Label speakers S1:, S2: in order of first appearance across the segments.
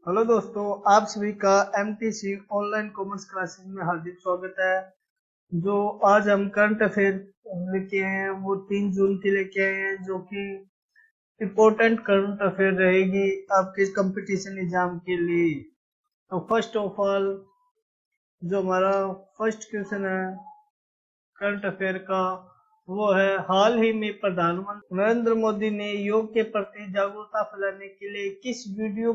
S1: Hello दोस्तों, आप सभी का एमटीसी ऑनलाइन कॉमर्स क्लासेस में हार्दिक स्वागत है। जो आज हम करंट अफेयर लेके आए हैं वो 3 जून के लेके आए हैं, जो कि इम्पोर्टेंट करंट अफेयर रहेगी आपके कंपटीशन एग्जाम के लिए। तो फर्स्ट ऑफ ऑल जो हमारा फर्स्ट क्वेश्चन है करंट अफेयर का, वो है हाल ही में प्रधानमंत्री नरेंद्र मोदी ने योग के प्रति जागरूकता फैलाने के लिए किस वीडियो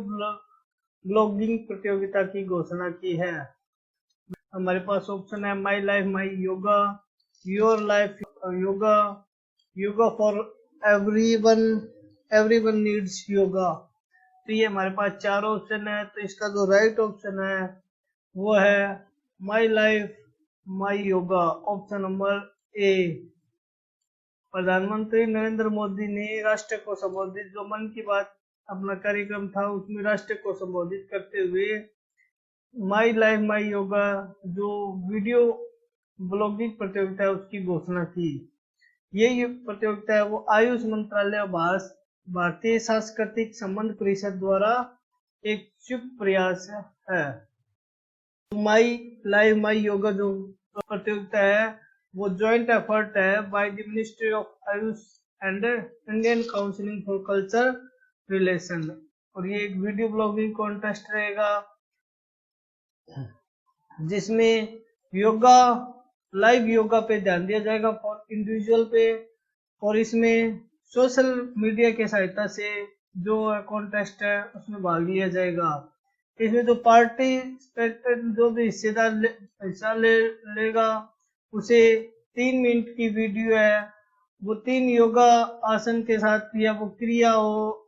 S1: ब्लॉगिंग प्रतियोगिता की घोषणा की है। हमारे पास ऑप्शन है my life my yoga, your life yoga, yoga for everyone, everyone needs yoga. तो ये हमारे पास 4 ऑप्शन है। तो इसका जो राइट ऑप्शन है वो है my life my yoga, option number ए। प्रधानमंत्री नरेंद्र मोदी ने राष्ट्र को संबोधित, जो मन की बात अपना कार्यक्रम था उसमें राष्ट्र को संबोधित करते हुए माई लाइफ माई योगा जो वीडियो ब्लॉगिंग प्रतियोगिता है उसकी घोषणा की। ये प्रतियोगिता है वो आयुष मंत्रालय और भारतीय सांस्कृतिक संबंध परिषद द्वारा एक संयुक्त प्रयास है। माई लाइफ माई योगा जो प्रतियोगिता है वो ज्वाइंट एफर्ट है by the ministry of Ayush and Indian council for culture relation. और ये एक वीडियो ब्लॉगिंग कॉन्टेस्ट रहेगा जिसमें योगा, लाइव योगा पे ध्यान दिया जाएगा फॉर इंडिविजुअल पे। और इसमें सोशल मीडिया की सहायता से जो कॉन्टेस्ट है उसमें भाग लिया जाएगा। इसमें जो जो भी हिस्सा लेगा उसे 3 मिनट की वीडियो है वो 3 योगा आसन के साथ, या वो क्रिया हो,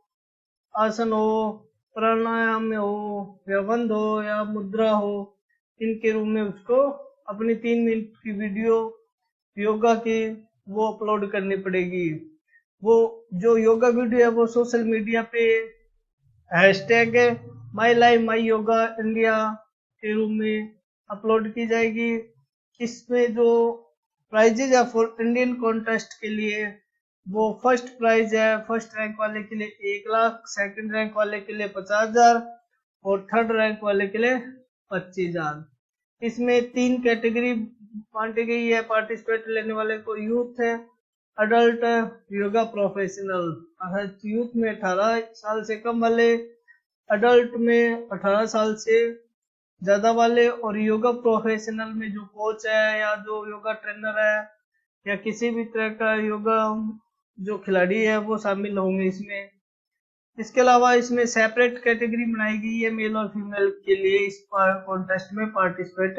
S1: आसन हो, प्राणायाम में हो, या बंद हो, या मुद्रा हो, इनके रूप में उसको अपनी 3 मिनट की वीडियो योगा की वो अपलोड करनी पड़ेगी। वो जो योगा वीडियो है वो सोशल मीडिया पे hashtag my life my yoga India के रूप में अपलोड की जाएगी। इसमें जो प्राइजेज है फॉर इंडियन कॉन्टेस्ट के लिए वो फर्स्ट प्राइज है फर्स्ट रैंक वाले के लिए 1 लाख, सेकंड रैंक वाले के लिए 50,000 और थर्ड रैंक वाले के लिए 25,000। इसमें 3 कैटेगरी बांटी गई है पार्टिसिपेट लेने वाले को। यूथ है, अडल्ट, योगा प्रोफेशनल। अर्थात यूथ में 18 साल से कम वाले, अडल्ट में 18 साल से ज्यादा वाले, और योगा प्रोफेशनल में जो कोच है या जो योगा ट्रेनर है या किसी भी तरह का योगा जो खिलाड़ी है वो शामिल होंगे इसमें। इसके अलावा इसमें सेपरेट कैटेगरी बनाई गई है मेल और फीमेल के लिए इस कॉन्टेस्ट में पार्टिसिपेट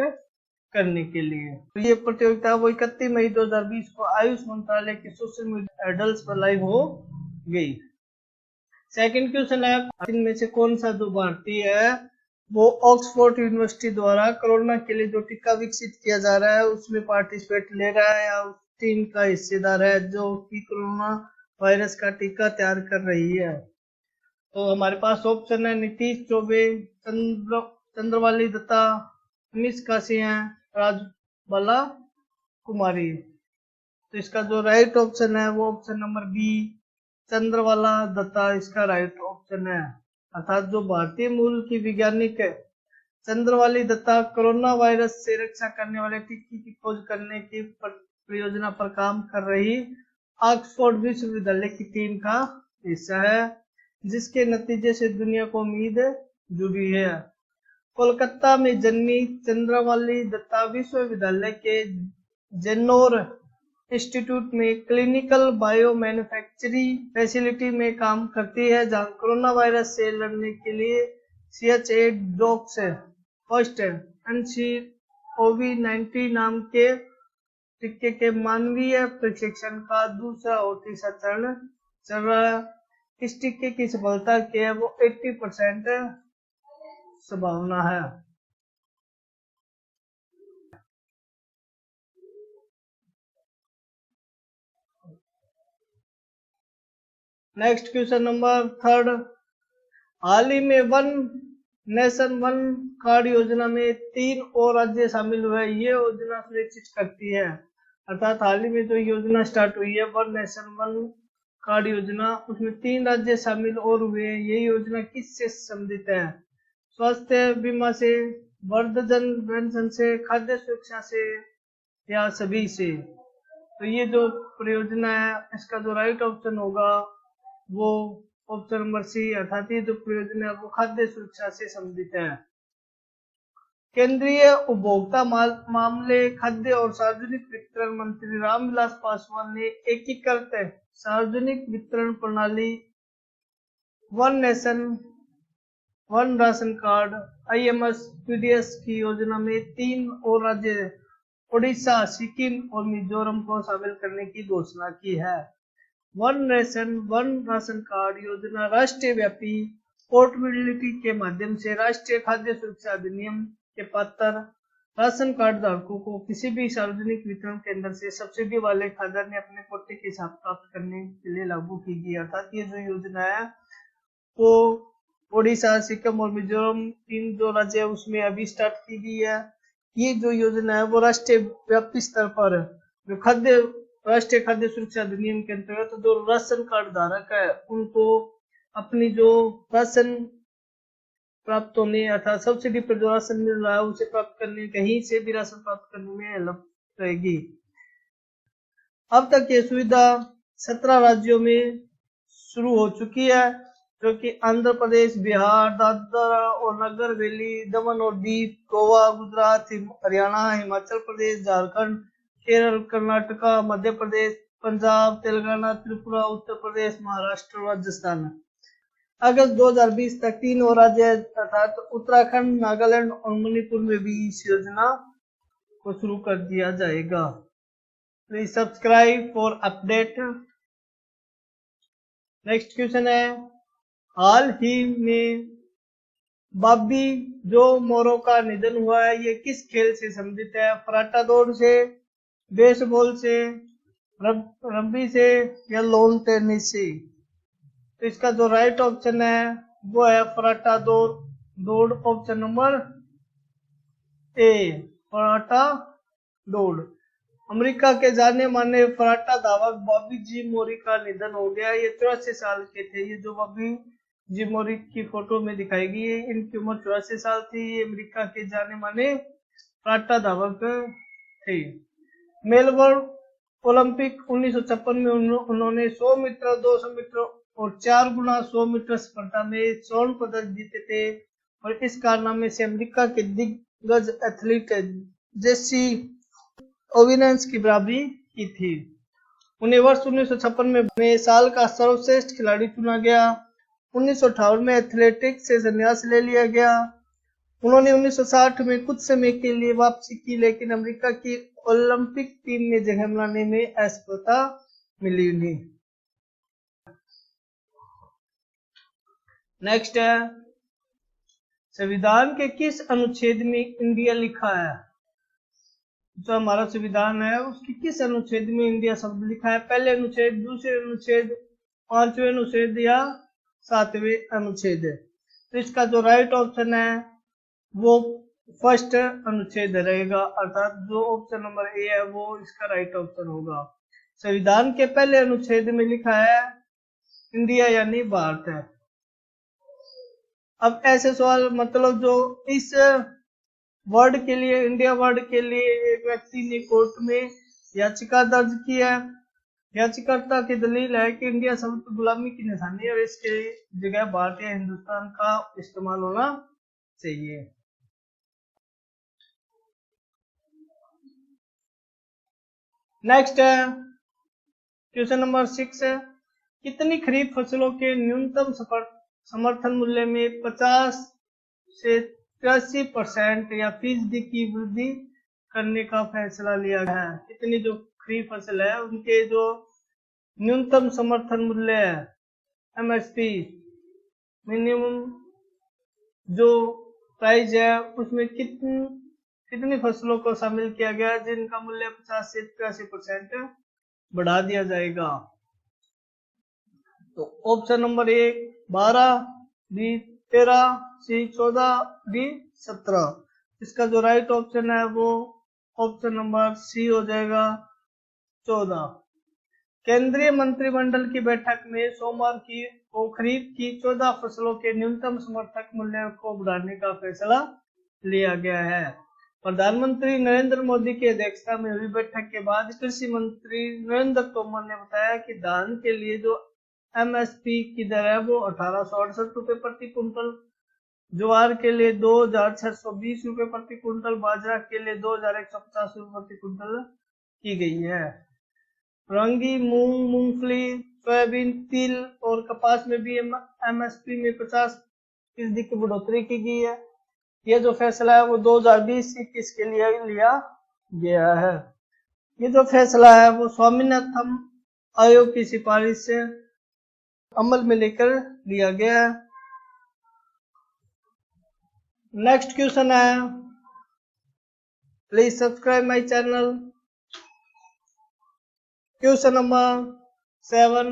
S1: करने के लिए। तो ये प्रतियोगिता वो 31 मई 2020 को आयुष मंत्रालय के सोशल मीडिया हैंडल्स पर लाइव हो गई। सेकंड क्वेश्चन है इनमें से कौन सा जो भारतीय है वो ऑक्सफोर्ड यूनिवर्सिटी द्वारा कोरोना के लिए जो टीका विकसित किया जा रहा है उसमें पार्टिसिपेट ले रहा है या उस टीम का हिस्सेदार है जो कि कोरोना वायरस का टीका तैयार कर रही है। तो हमारे पास ऑप्शन है नीतीश चौबे, चंद्रवाली दत्ता, मिस कासिया, राजबाला कुमारी। तो इसका जो राइट ऑप्शन है वो ऑप्शन नंबर बी, चंद्रवाला दत्ता इसका राइट ऑप्शन है। अर्थात जो भारतीय मूल की वैज्ञानिक है चंद्रवाली दत्ता कोरोना वायरस से रक्षा करने वाले टीके की खोज करने की परियोजना पर काम कर रही ऑक्सफोर्ड विश्वविद्यालय की टीम का हिस्सा है, जिसके नतीजे से दुनिया को उम्मीद जुड़ी है। कोलकाता में जन्मी चंद्रवाली दत्ता विश्वविद्यालय के जेनोर इंस्टीट्यूट में क्लिनिकल बायो मैन्युफैक्चरिंग फैसिलिटी में काम करती है, जहां कोरोना वायरस से लड़ने के लिए CH8 डॉक्स फर्स्ट NCOV90 नाम के टीके के मानवीय परीक्षण का दूसरा और तीसरा चरण चल रहा है। इस टीके की सफलता की है वो 80% संभावना है। नेक्स्ट क्वेश्चन नंबर थर्ड, हाल ही में वन नेशन वन कार्ड योजना में 3 और राज्य शामिल हुए। ये योजना सुनिश्चित करती है, अर्थात हाल ही में जो योजना स्टार्ट हुई है वन नेशन वन कार्ड योजना, उसमें 3 राज्य शामिल और हुए। ये योजना किससे संबंधित है? स्वास्थ्य बीमा से, वृद्धजन पेंशन से, खाद्य सुरक्षा से, या सभी से। तो ये जो परियोजना है इसका जो राइट ऑप्शन होगा वो ऑप्शन नंबर सी, अर्थात ये जो परियोजना है वो खाद्य सुरक्षा से संबंधित है। केंद्रीय उपभोक्ता मामले, खाद्य और सार्वजनिक वितरण मंत्री रामविलास पासवान ने एकीकृत सार्वजनिक वितरण प्रणाली one nation one ration card IMS PDS की योजना में 3 और राज्य ओडिशा, सिक्किम और मिजोरम को शामिल करने की घोषणा की है। One nation one ration card योजना राष्ट्रीय व्यापी पोर्टेबिलिटी के माध्यम से राष्ट्रीय खाद्य सुरक्षा अधिनियम के पात्र राशन कार्ड धारकों को किसी भी सार्वजनिक वितरण केंद्र से सब्सिडी वाले खाद्यान्न अपने कोटे के साथ प्राप्त करने के लिए लागू की गई। अर्थात ये जो योजना है वो ओडिशा, सिक्किम और मिजोरम 3 जो राज्य है उसमें अभी स्टार्ट की गई है। ये जो योजना है वो राष्ट्रीय व्यापी स्तर पर जो राष्ट्रीय खाद्य सुरक्षा अधिनियम के अंतर्गत जो राशन कार्ड धारक है उनको अपनी जो राशन प्राप्त होने अर्थात सब्सिडी पर जो राशन मिल रहा है उसे प्राप्त करने, कहीं से भी राशन प्राप्त करने में हेल्प रहेगी। अब तक ये सुविधा 17 राज्यों में शुरू हो चुकी है, जो कि आंध्र प्रदेश, बिहार, दादरा और नगर हवेली, दमन और दीव, गोवा, गुजरात, हरियाणा, हिमाचल प्रदेश, झारखंड, केरल, कर्नाटका, मध्य प्रदेश, पंजाब, तेलंगाना, त्रिपुरा, उत्तर प्रदेश, महाराष्ट्र, राजस्थान। अगस्त 2020 तक 3 और राज्य अर्थात उत्तराखंड, नागालैंड और मणिपुर में भी इस योजना को शुरू कर दिया जाएगा। Please subscribe for update. Next question है, हाल ही में बॉबी जो मोरो का निधन हुआ है ये किस खेल से संबंधित है? फराटा दौड़ से, बेसबॉल से, रग्बी से या लॉन टेनिस से? तो इसका जो राइट ऑप्शन है वो है फराटा दौड़ ऑप्शन नंबर ए, फराटा दौड़। अमेरिका के जाने माने फराटा धावक बॉबी जी मोरी का निधन हो गया। ये 84 साल के थे। ये जो बॉबी जी मोरी की फोटो में दिखाई गई है इनकी उम्र 84 साल थी। ये अमेरिका के जाने माने फराटा धावक थे। मेलबर्न ओलंपिक 1956 में उन्होंने 100 मीटर, 200 मीटर और 4 गुना 100 मीटर स्पर्धा में स्वर्ण पदक जीते थे और इस कारनामे से अमेरिका के दिग्गज एथलीट जेसी ओवेन्स की बराबरी की थी। उन्हें वर्ष 1956 में साल का सर्वश्रेष्ठ खिलाड़ी चुना गया। 1958 में एथलेटिक्स से संन्यास ले लिया गया। उन्होंने 1960 में कुछ समय के लिए वापसी की, लेकिन अमेरिका की ओलंपिक टीम में जगह बनाने में असफलता मिली उन्हें। नेक्स्ट है, संविधान के किस अनुच्छेद में इंडिया लिखा है? जो हमारा संविधान है उसकी किस अनुच्छेद में इंडिया शब्द लिखा है? पहले अनुच्छेद, दूसरे अनुच्छेद, 5वें अनुच्छेद या 7वें अनुच्छेद? तो इसका जो राइट ऑप्शन है वो फर्स्ट अनुच्छेद रहेगा, अर्थात जो ऑप्शन नंबर ए है वो इसका राइट ऑप्शन होगा। संविधान के पहले अनुच्छेद में लिखा है इंडिया यानी भारत है। अब ऐसे सवाल मतलब जो इस वर्ड के लिए, इंडिया वर्ड के लिए एक व्यक्ति ने कोर्ट में याचिका दर्ज की है। याचिकाकर्ता की दलील है कि इंडिया शब्द गुलामी की निशानी है और इसके जगह भारत या हिंदुस्तान का इस्तेमाल होना चाहिए। नेक्स्ट है क्वेश्चन नंबर 6 है, कितनी खरीफ फसलों के न्यूनतम समर्थन मूल्य में 50 से 83% या फीसदी की वृद्धि करने का फैसला लिया गया है? कितनी जो खरीफ फसल है उनके जो न्यूनतम समर्थन मूल्य है MSP मिनिमम जो प्राइस है उसमें कितनी फसलों को शामिल किया गया है जिनका मूल्य 50 से 83% बढ़ा दिया जाएगा? तो option number A 12, B 13, C 14, D 17। इसका जो राइट ऑप्शन है वो ऑप्शन नंबर सी हो जाएगा 14। केंद्रीय मंत्रिमंडल की बैठक में सोमवार को खरीफ की 14 फसलों के न्यूनतम समर्थक मूल्य को बढ़ाने का फैसला लिया गया है। प्रधानमंत्री नरेंद्र मोदी की अध्यक्षता में हुई बैठक के बाद कृषि मंत्री नरेंद्र तोमर ने बताया कि धान के लिए जो एमएसपी की दर है वो 1868 रुपए प्रति कुंटल, ज्वार के लिए 2620 रुपए प्रति कुंटल, बाजरा के लिए 2150 रुपए प्रति कुंटल की गई है। रंगी मूंग, मूंगफली, सोयाबीन, तिल और कपास में भी एमएसपी में 50% की बढ़ोतरी की गई है। यह जो फैसला है वो 2020-21 के लिए लिया गया है। ये जो फैसला है वो स्वामीनाथन आयोग की सिफारिश से अमल में लेकर लिया गया है। नेक्स्ट क्वेश्चन है, please subscribe my channel. Question number 7,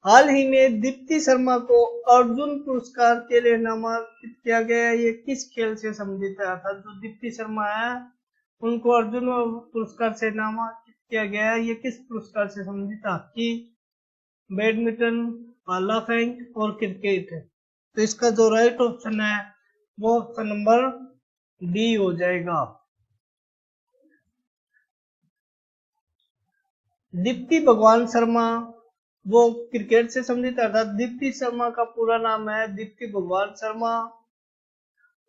S1: हाल ही में दीप्ति शर्मा को अर्जुन पुरस्कार के लिए नामांकित किया गया है। ये किस खेल से संबंधित है? अर्थात जो दीप्ति शर्मा है उनको अर्जुन पुरस्कार से नामांकित किया गया है। ये किस पुरस्कार से संबंधित है? हॉकी, बैडमिंटन, भाला फेंक और क्रिकेट। तो इसका जो राइट ऑप्शन है वो ऑप्शन नंबर डी हो जाएगा। दीप्ति भगवान शर्मा वो क्रिकेट से संबंधित, अर्थात दीप्ति शर्मा का पूरा नाम है दीप्ति भगवान शर्मा।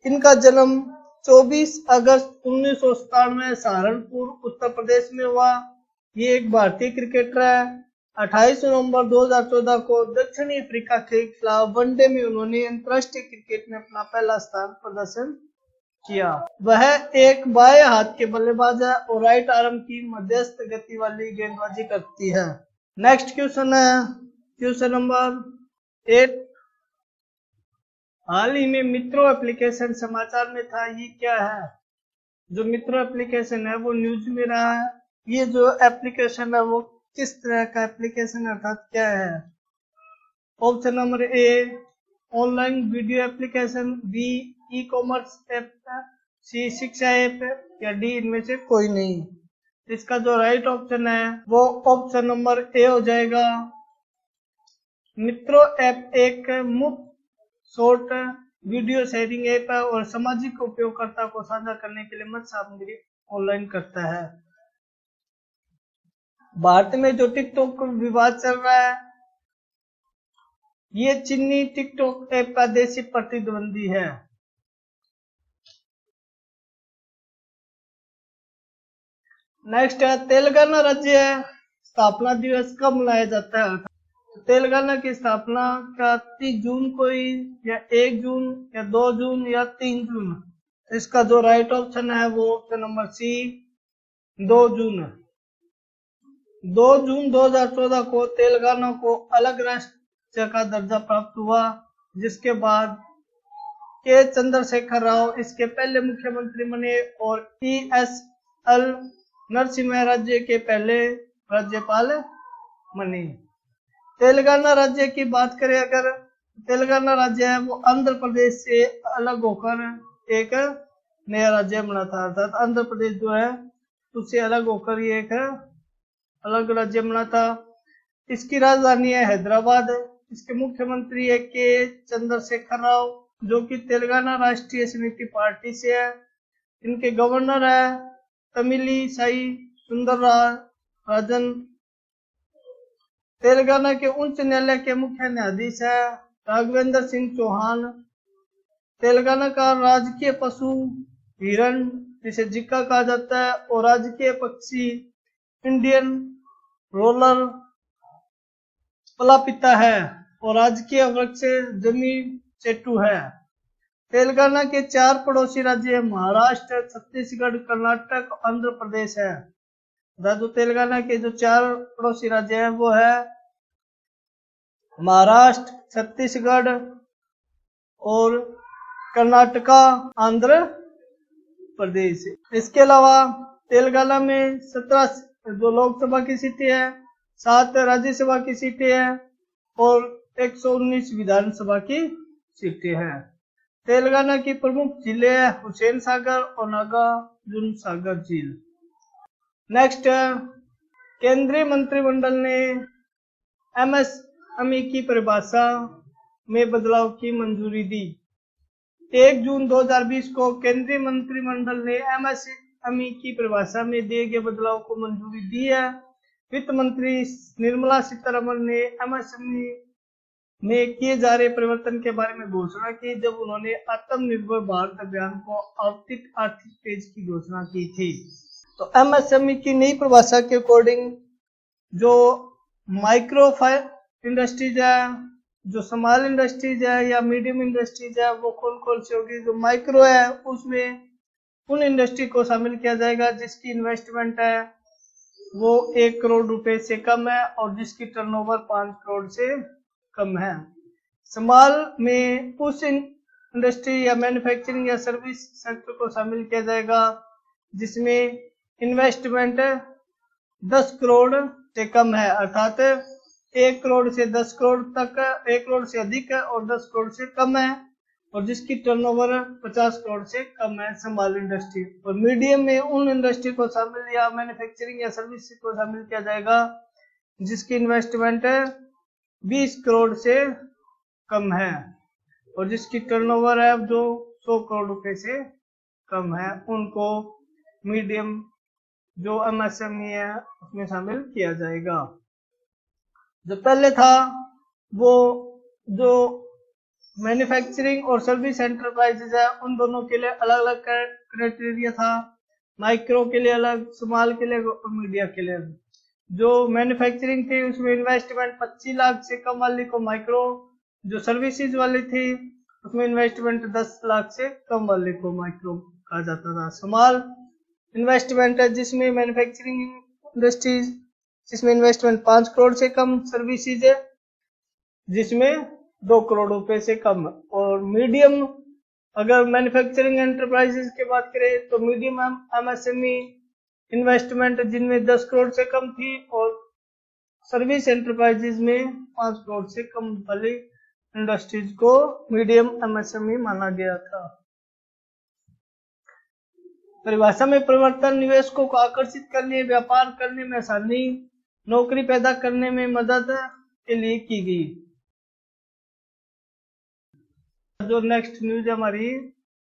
S1: इनका जन्म 24 अगस्त 1997 सहारनपुर उत्तर प्रदेश में हुआ। ये एक भारतीय क्रिकेटर है। 28 नवंबर 2014 को दक्षिणी अफ्रीका के खिलाफ वनडे में उन्होंने अंतर्राष्ट्रीय क्रिकेट में अपना पहला स्थान प्रदर्शन किया। वह एक बाएं हाथ के बल्लेबाज है और राइट आर्म की मध्यस्थ गति वाली गेंदबाजी करती है। नेक्स्ट क्वेश्चन है क्वेश्चन नंबर 8, हाल ही में मित्रो एप्लीकेशन समाचार में था, ये क्या है? जो मित्रो एप्लीकेशन है वो न्यूज में रहा है। ये जो एप्लीकेशन है वो किस तरह का एप्लीकेशन अर्थात क्या है? Option number A online video application, B e commerce app, C शिक्षा ऐप या डी इनमें से कोई नहीं। इसका जो राइट ऑप्शन है वो ऑप्शन नंबर ए हो जाएगा। मित्रो ऐप एक मुफ्त शॉर्ट वीडियो शेयरिंग ऐप है और सामाजिक उपयोगकर्ता को साझा करने के लिए मदद सामग्री ऑनलाइन करता है। भारत में जो टिकटॉक विवाद चल रहा है, ये चीनी टिकटॉक ऐप का देशी प्रतिद्वंदी है। नेक्स्ट है, तेलंगाना राज्य स्थापना दिवस कब मनाया जाता है? तेलंगाना की स्थापना का 30 जून को ही, या 1 जून या 2 जून या 3 जून। इसका जो राइट ऑप्शन है वो ऑप्शन नंबर सी 2 जून। 2 जून 2014 को तेलंगाना को अलग राज्य का दर्जा प्राप्त हुआ, जिसके बाद के चंद्रशेखर राव इसके पहले मुख्यमंत्री बने और ESL नरसिम्हा राज्य के पहले राज्यपाल बने। तेलंगाना राज्य की बात करें अगर, तेलंगाना राज्य है वो आंध्र प्रदेश से अलग होकर एक नया राज्य बना था। अर्थात आंध्र प्रदेश जो है उससे अलग होकर ये एक अलग राज्य बना था। इसकी राजधानी है हैदराबाद। इसके मुख्यमंत्री है के चंद्रशेखर राव, जो कि तेलंगाना राष्ट्रीय समिति पार्टी से है। इनके गवर्नर है तमिली साई सुंदरराजन। तेलंगाना के उच्च न्यायालय के मुख्य न्यायाधीश है राघवेंद्र सिंह चौहान। तेलंगाना का राजकीय पशु हिरण, जिसे जिक्का कहा जाता है, और राजकीय पक्षी इंडियन रोलर पलापिता है, और राजकीय वृक्ष जमी चेटू है। तेलंगाना के 4 पड़ोसी राज्य महाराष्ट्र, छत्तीसगढ़, कर्नाटक, आंध्र प्रदेश है। जो तेलंगाना के जो 4 पड़ोसी राज्य है वो है महाराष्ट्र, छत्तीसगढ़ और कर्नाटका, आंध्र प्रदेश। इसके अलावा तेलंगाना में 17 जो लोकसभा की सीटें है, 7 राज्यसभा की सीटें है और 119 विधानसभा की सीटें हैं। तेलंगाना की प्रमुख झीलें है हुसैन सागर और नागार्जुन सागर झील। नेक्स्ट, केंद्रीय मंत्रिमंडल ने एमएसएमई की परिभाषा में बदलाव की मंजूरी दी। 1 जून 2020 को केंद्रीय मंत्रिमंडल ने एमएसएमई की परिभाषा में दिए गए बदलाव को मंजूरी दी है। वित्त मंत्री निर्मला सीतारमण ने एमएसएमई में किए जा रहे परिवर्तन के बारे में घोषणा की जब उन्होंने आत्मनिर्भर भारत अभियान को आर्थिक पेज की घोषणा की थी। तो एमएसएमई की नई परिभाषा के अकॉर्डिंग जो माइक्रो इंडस्ट्रीज है, जो स्मॉल इंडस्ट्रीज है या मीडियम इंडस्ट्रीज है, वो खोल से होगी। जो माइक्रो है उसमें उन इंडस्ट्री को शामिल किया जाएगा जिसकी इन्वेस्टमेंट है वो 1 करोड़ रुपए से कम है और जिसकी टर्नओवर 5 करोड़ से कम है। स्मॉल में उस इंडस्ट्री या मैन्युफैक्चरिंग या सर्विस सेक्टर को शामिल किया जाएगा जिसमें इन्वेस्टमेंट 10 करोड़ से कम है, अर्थात 1 करोड़ से 10 करोड़ तक, 1 करोड़ से अधिक है और 10 करोड़ से कम है और जिसकी टर्नओवर 50 करोड़ से कम है, स्मॉल इंडस्ट्री। और मीडियम में उन इंडस्ट्री को शामिल या मैन्युफैक्चरिंग या सर्विस को शामिल किया जाएगा जिसकी इन्वेस्टमेंट 20 करोड़ से कम है और जिसकी टर्नओवर है जो 100 करोड़ रुपए से कम है, उनको मीडियम जो एमएसएमई है उसमें शामिल किया जाएगा। जो पहले था वो जो मैन्युफैक्चरिंग और सर्विस एंटरप्राइजेज है उन दोनों के लिए अलग अलग क्राइटेरिया था, माइक्रो के लिए अलग, स्मॉल के लिए और मीडिया के लिए। जो मैन्युफैक्चरिंग थी उसमें इन्वेस्टमेंट 25 लाख से कम वाली को माइक्रो, जो सर्विसेज वाली थी उसमें इन्वेस्टमेंट 10 लाख से कम वाले को माइक्रो कहा जाता था। स्मॉल इन्वेस्टमेंट है जिसमें मैन्युफैक्चरिंग इंडस्ट्रीज जिसमें इन्वेस्टमेंट 5 करोड़ से कम, सर्विसेज है जिसमें 2 करोड़ रुपए से कम। और मीडियम, अगर मैन्युफैक्चरिंग एंटरप्राइजेज की बात करें तो मीडियम एमएसएमई इन्वेस्टमेंट जिनमें 10 करोड़ से कम थी और सर्विस एंटरप्राइजेज में 5 करोड़ से कम वाली इंडस्ट्रीज को मीडियम एमएसएमई माना गया था। परिभाषा में परिवर्तन निवेशकों को आकर्षित करने, व्यापार करने में आसानी, नौकरी पैदा करने में मदद के लिए की गई। जो नेक्स्ट न्यूज हमारी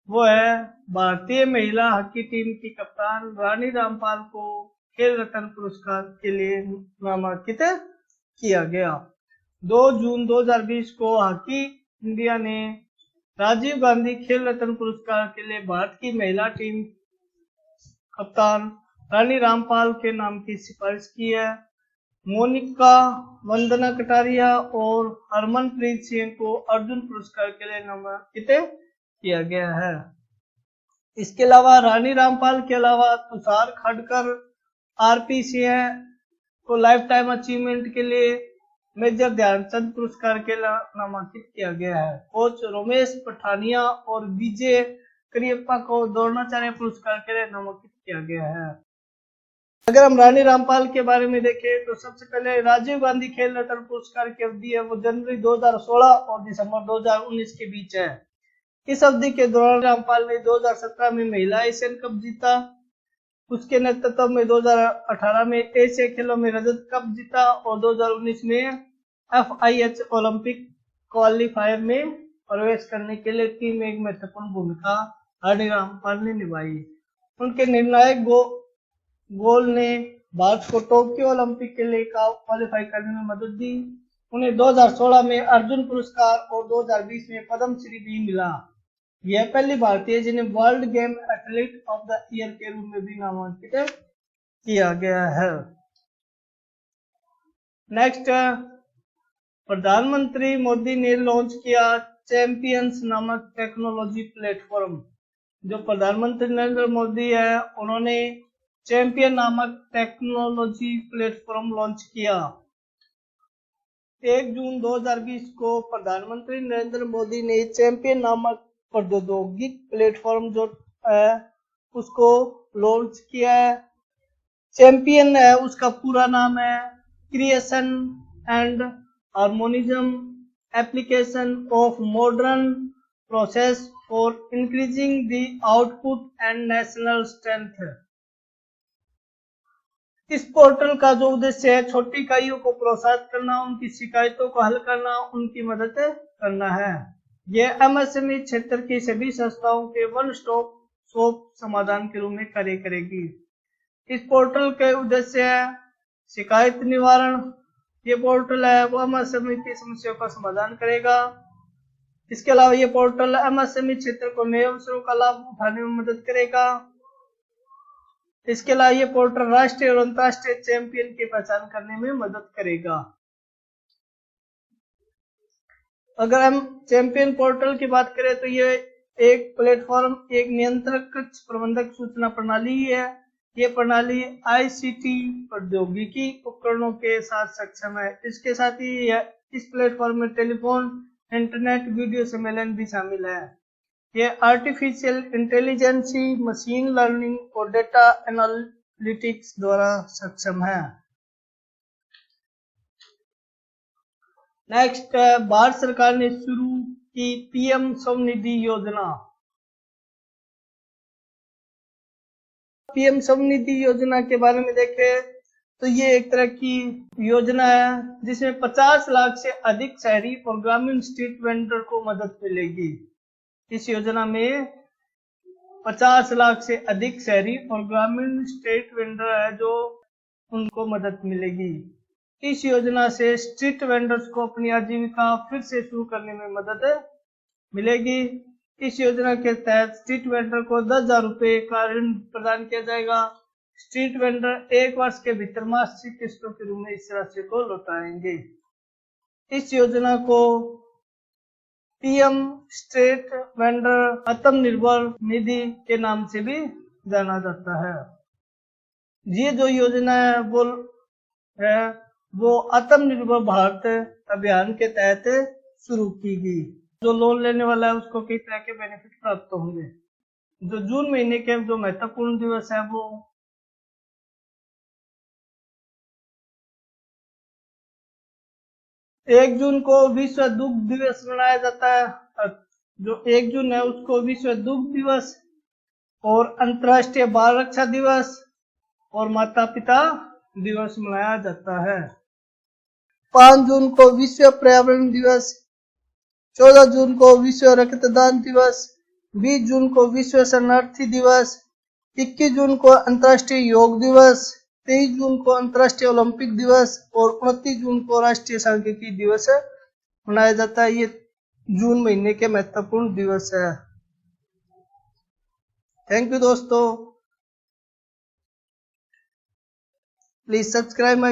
S1: वो है भारतीय महिला हॉकी टीम की कप्तान रानी रामपाल को खेल रत्न पुरस्कार के लिए नामांकित किया गया। 2 जून 2020 को हॉकी इंडिया ने राजीव गांधी खेल रत्न पुरस्कार के लिए भारत की महिला टीम कप्तान रानी रामपाल के नाम की सिफारिश की है। मोनिका, वंदना कटारिया और हरमनप्रीत सिंह को अर्जुन पुरस्कार के लिए नामांकित किया गया है। इसके अलावा रानी रामपाल के अलावा तुषार खडकर, आरपी सिंह को लाइफ टाइम अचीवमेंट के लिए मेजर ध्यानचंद पुरस्कार के लिए नामांकित किया गया है। कोच रमेश पठानिया और विजय करियप्पा को द्रोणाचार्य पुरस्कार के लिए नामांकित किया गया है। अगर हम रानी रामपाल के बारे में देखें तो सबसे पहले राजीव गांधी खेल रत्न पुरस्कार की अवधि है वो जनवरी 2016 और दिसंबर 2019 के बीच है। इस अवधि के दौरान रामपाल ने 2017 में महिला एशियन कप जीता। उसके नेतृत्व में 2018 में एशिया खेलों में रजत कप जीता और 2019 में FIH ओलंपिक क्वालिफायर में प्रवेश करने के लिए टीम में एक महत्वपूर्ण भूमिका रानी रामपाल ने निभाई। उनके निर्णायक गोल ने भारत को टोक्यो ओलंपिक के लिए क्वालिफाई करने में मदद दी। उन्हें 2016 में अर्जुन पुरस्कार और 2020 में पद्मश्री भी मिला। यह पहली भारतीय जिन्हें world game athlete of the year के रूप में भी नामांकित किया गया है। नेक्स्ट, प्रधानमंत्री मोदी ने लॉन्च किया चैंपियंस नामक टेक्नोलॉजी प्लेटफॉर्म। जो प्रधानमंत्री नरेंद्र मोदी है उन्होंने चैंपियन नामक टेक्नोलॉजी प्लेटफॉर्म लॉन्च किया। 1 जून 2020 को प्रधानमंत्री नरेंद्र मोदी ने चैंपियन नामक प्रौद्योगिक प्लेटफॉर्म जो है उसको लॉन्च किया है। चैंपियन है उसका पूरा नाम है creation and harmonism application of modern process for increasing the output and national strength. इस पोर्टल का जो उद्देश्य है छोटी इकाइयों को प्रोत्साहित करना, उनकी शिकायतों को हल करना, उनकी मदद करना है। यह एमएसएमई क्षेत्र की सभी संस्थाओं के वन स्टॉप शॉप समाधान के रूप में कार्य करेगी। इस पोर्टल के उद्देश्य है शिकायत निवारण। ये पोर्टल है वो एमएसएमई की समस्याओं का समाधान करेगा। इसके अलावा ये पोर्टल एमएसएमई क्षेत्र को नए अवसरों का लाभ उठाने में मदद करेगा। इसके अलावा ये पोर्टल राष्ट्रीय और अंतर्राष्ट्रीय चैंपियन की पहचान करने में मदद करेगा। अगर हम चैंपियन पोर्टल की बात करें तो ये एक प्लेटफॉर्म, एक नियंत्रक कक्ष प्रबंधक सूचना प्रणाली है। ये प्रणाली आईसीटी प्रौद्योगिकी उपकरणों के साथ सक्षम है। इसके साथ ही इस प्लेटफॉर्म में टेलीफोन, इंटरनेट, वीडियो सम्मेलन भी शामिल है। ये आर्टिफिशियल इंटेलिजेंस, मशीन लर्निंग और डेटा एनालिटिक्स द्वारा सक्षम है। नेक्स्ट, भारत सरकार ने शुरू की पीएम स्वनिधि योजना। पीएम स्वनिधि योजना के बारे में देखें तो ये एक तरह की योजना है जिसमें 50 लाख से अधिक शहरी और ग्रामीण स्ट्रीट वेंडर को मदद मिलेगी। इस योजना में 50 लाख से अधिक शहरी और ग्रामीण स्ट्रीट वेंडर है जो उनको मदद मिलेगी। इस योजना से स्ट्रीट वेंडर्स को अपनी आजीविका फिर से शुरू करने में मदद मिलेगी। इस योजना के तहत स्ट्रीट वेंडर को 10,000 रुपए का ऋण प्रदान किया जाएगा। स्ट्रीट वेंडर 1 वर्ष के भीतर मासिक किस्तों के रूप में इस राशि को लौटाएंगे। इस योजना को PM street vendor Atmanirbhar Nidhi के नाम से भी जाना जाता है। ये जो योजना है वो आत्मनिर्भर भारत अभियान के तहत शुरू की गई। जो लोन लेने वाला है उसको कई तरह के बेनिफिट प्राप्त होंगे। जो जून महीने के जो महत्वपूर्ण दिवस है वो 1 जून को विश्व दुग्ध दिवस मनाया जाता है। जो 1 जून है उसको विश्व दुग्ध दिवस और अंतर्राष्ट्रीय बाल रक्षा दिवस और माता पिता दिवस मनाया जाता है। 5 जून को विश्व पर्यावरण दिवस, 14 जून को विश्व रक्तदान दिवस, 20 जून को विश्व शरणार्थी दिवस, 21 जून को अंतर्राष्ट्रीय योग दिवस, 23 जून को अंतर्राष्ट्रीय ओलंपिक दिवस और 29 जून को राष्ट्रीय सांख्यिकी दिवस मनाया जाता है। ये जून महीने के महत्वपूर्ण दिवस है। थैंक यू दोस्तों। Please subscribe my